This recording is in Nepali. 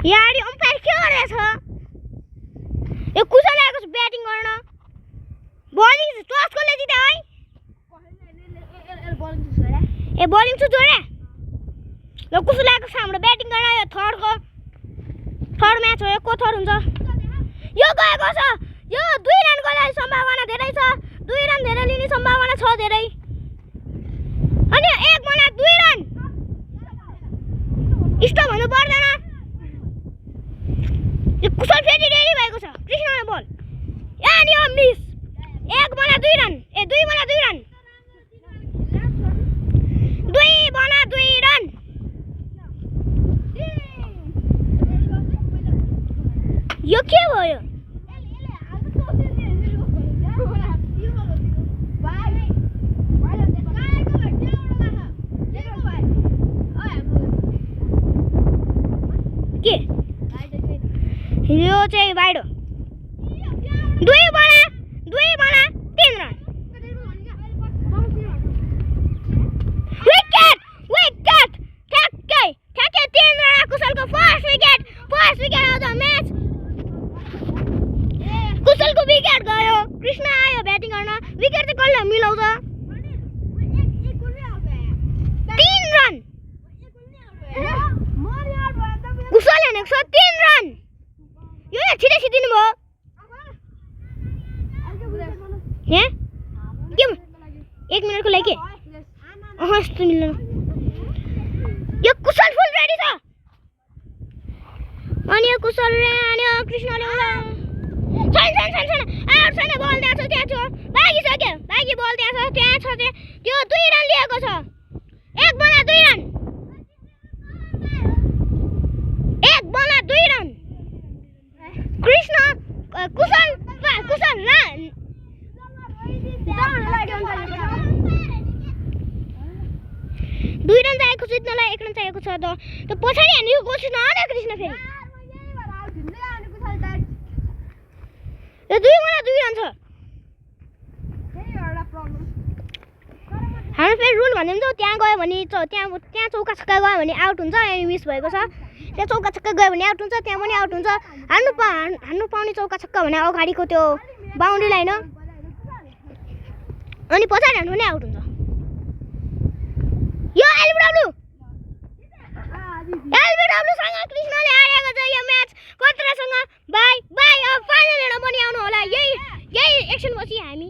यार यो अम्पायर के गरेछ यो कुशल आएको छ ब्याटिङ गर्न बलिङ टस कसले जित्यो है ए बलिङ छु जोडे ल कुशल आएको छ हाम्रो ब्याटिङ गर्न यो थर्ड म्याच हो यो को थर्ड हुन्छ यो गएको छ यो 2 रनको लागि सम्भावना धेरै छ 2 रन धेरै लिने सम्भावना छ धेरै अनि 1 बलमा 2 रन स्टप हुनु पर्दैन यो कुशल फेरि रेडी भएको छ कृष्णले बल अनि यो मिस 1 बलमा 2 रन ए 2 बलमा 2 रन 2 बलमा 2 रन यो के भयो के यो चाहिँ बाहिर 2 बलमा 3 रन विकेट ठ्याक्कै 3 रन कुशलको first wicket of the match कुशलको विकेट गयो कृष्ण आयो ब्याटिङ गर्न विकेट चाहिँ कसले मिलाउँछ 3 रन कुशल हेनेको छ 3 रन यो छिटै छिदिनु भयो हे के 1 मिनेटको लागि के यस्तो मिल्दैन यो कुशल फुल रेडी छ अनि यो कुशलले अनि कृष्णले छैन आउट छैन बल त्यहाँ छ बाँकी बल त्यहाँ छ त्यो 2 रन लिएको छ 1 बलमा 2 रन 1 बलमा 2 रन कृष्ण कुशल रन 2 रन चाहिएको जित्नलाई 1 रन चाहिएको छ त पछाडि हानेको कोसिस नगर्ने कृष्ण फेरि यो 2 बलमा 2 रन छ हाम्रो फेरि रुल भन्ने हुन्छ त्यहाँ गयो भने त्यहाँ चौका छक्का गयो भने आउट हुन्छ अनि मिस भएको छ त्यहाँ चौका छक्का गयो भने आउट हुन्छ त्यहाँ पनि आउट हुन्छ हान्नु पाउने चौका छक्का भने अगाडिको त्यो बाउन्ड्री लाइन अनि पछाडि हान्नु पनि आउट हुन्छ यो एलबिडब्ल्यू सँग कृष्णले हारेको छ यो म्याच कतरासँग बाई अब फाइनल हेर्न पनि आउनु होला यही एक्सन पछि हामी